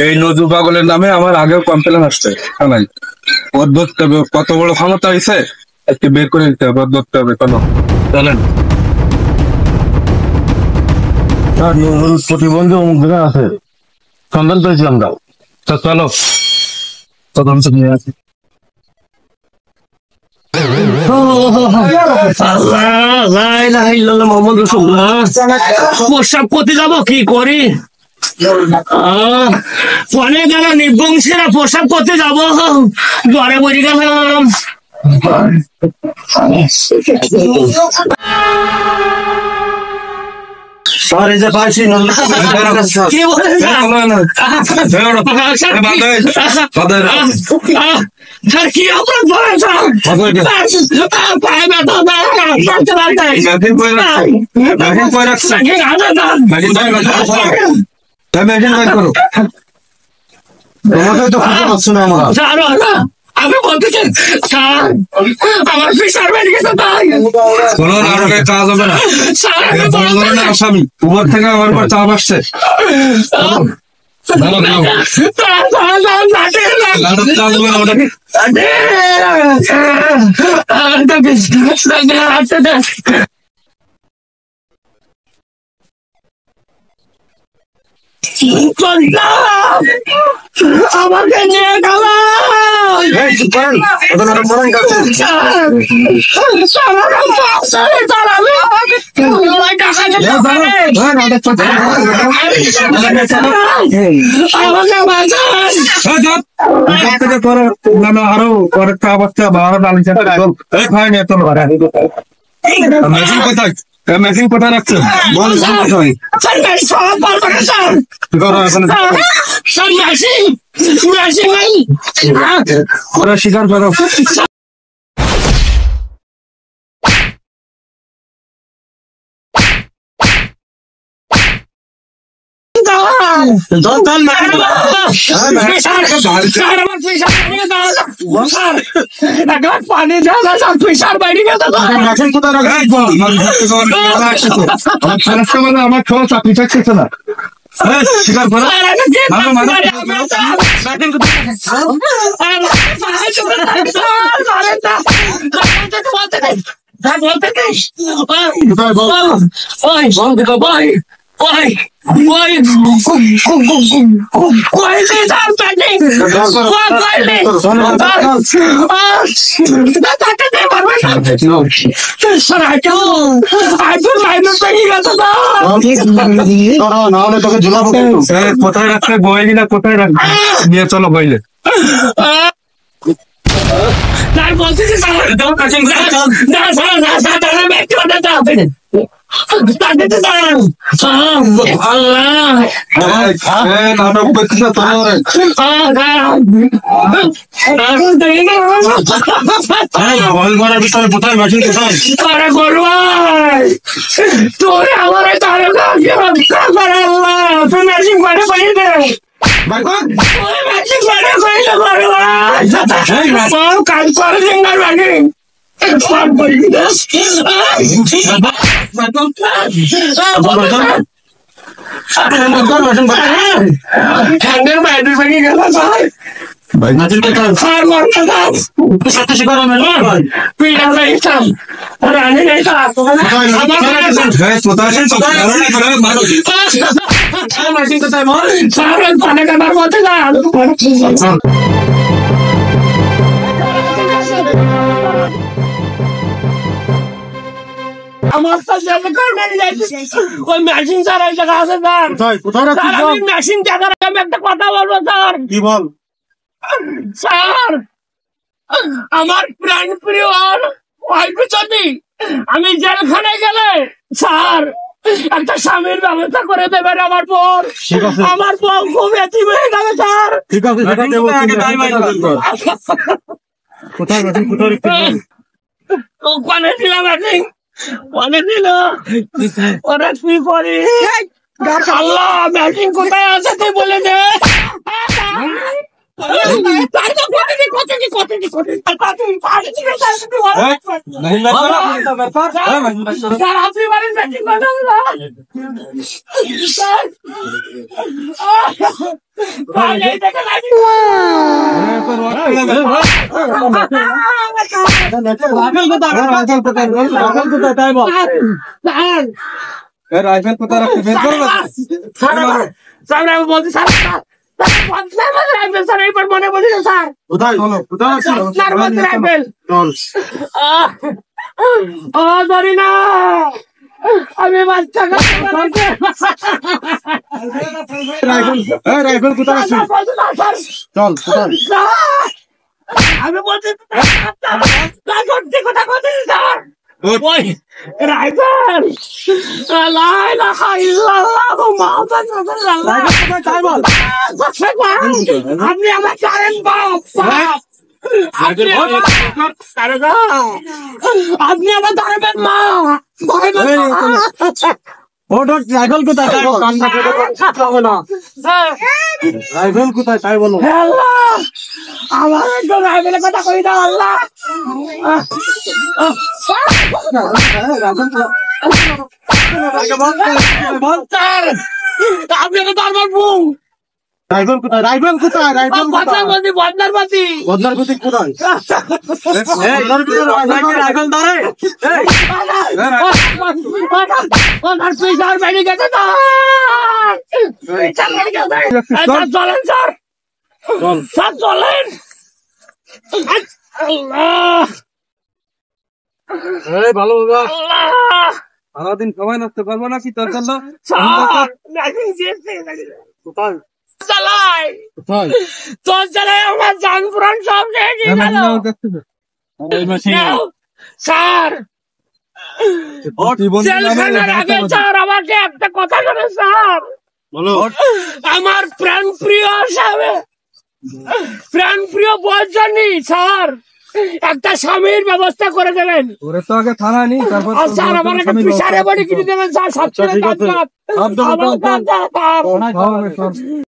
এই নজরুল পাগলের নামে আমার আগেও কমপ্লেন আসছে থানায়। ওর ধরতে হবে, কত বড় ক্ষমতা হয়েছে একটু বের করে দিতে হবে, ওর ধরতে হবে। কোনো চলেন প্রতিবন্ধী অমুক জায়গায় আছে, সন্ধান পেয়েছিলাম। দাও চলো তদন্ত নিয়ে আসি। প্রস্রাব করতে যাবো কি করি, অনেক গেল নির্বংশীরা প্রস্রাব করতে যাবো, ঘরে বসে গেলাম। সরি যে পাইছি কি বলেন স্যার, কি অপরাধ বলেন স্যার? আমি বলতেছি স্যার, আমার প্রেশার বেড়ে গেছে, তাই কোনো নাটকের কাজ হবে না। বড় ধরনের আসামি, উপর থেকে আমার উপর চাপ আসছে। আমাকে নিয়ে গেল আরো কয়েকটা অবস্থা ভালো মেশিন কোথায়? মেশিন কোথায় রাখছো? স্বীকার করো। পানি প্রেশার বাইরে গেছে, আমার খাওয়া চাকরি থাকছে না। স্বীকার করো। কোথায় রাখলে বইলি না, কোথায় রাখবে নিয়ে চলো বইলে। নাটক করতেছে কোথায় মেশিন কোথায়? তুই আমার মেশিন করে পাঠিয়ে দে, কাজ করে সিঙ্গার বাড়ি ঠান্ডার বাইরে ভেঙে গেল পানে কাটার মধ্যে আমার ওই মেশিন স্যার ওই জায়গা আছে স্যার। আমি মেশিন দেখার আমি একটা কথা বলবো স্যার। কি বল? স্যার, আমার প্রাণ প্রিয় ওয়াইফ যদি আমি জেলখানায় গেলে স্যার একটা স্বামীর ব্যবস্থা করে দেবেন আমার পর। আমার বউ খুব এতিম হয়ে যাবে স্যার। ঠিক আছে, ওখানে ছিলাম এখন, ওখানে ছিল ওরা কি করি। আল্লাহ মেশিন কোথায় আছে তুই বলে দে। স্যার আপনি বলেন ব্যাটিং করবেন না স্যার এই দেখে লাগি রাইফেল কোথায় রাখতে বের করো না স্যার আমি বলছি স্যার স্যার এইবার মনে বলি না স্যার কোথায় চলো কোথায় স্যার বলছি রাইফেল চল ও ধরি না আমি বাচ্চা রাইফেল কোথায় আছে চল কোথায় আমি বলছি কথা বলছি স্যার ওই রাইফেল লা ইলাহা ইল্লাল্লাহ মুহাম্মাদুর রাসূলুল্লাহ আপনি আমার কারেন্ট বাপ আপনি আমার ধরবেন মা রাইফেল কোথায় রাইফেল কোথায় তাই বলো আমার একটু রাইফেলের কথা কই দাও আল্লাহ আপনি তো দরবার বউ রাইফেল কোথায় রাইফেল কোথায় রাইফেল বদনার বলছি বদনার গতি কোথায় রাইফেল ধরে বেড়ে গেছে চলেন স্যার স্যার চলেন ভালো সারাদিন সময় নষ্ট করবো নাকি তোর জন্য কোথায় চালাই কোথায় তোর চালাই আমার জান পুরান সব রেখে গেল স্যার জেলখানার আগে স্যার আমাকে একটা কথা বলে স্যার বলো আমার প্রাণ প্রিয় সাহেব প্রাণ প্রিয় বয়সজনী স্যার একটা স্বামীর ব্যবস্থা করে দেবেন ওরে তো আগে থানা নি তারপর স্যার আমার একটা পিসারে বডি কিনে দেবেন স্যার সব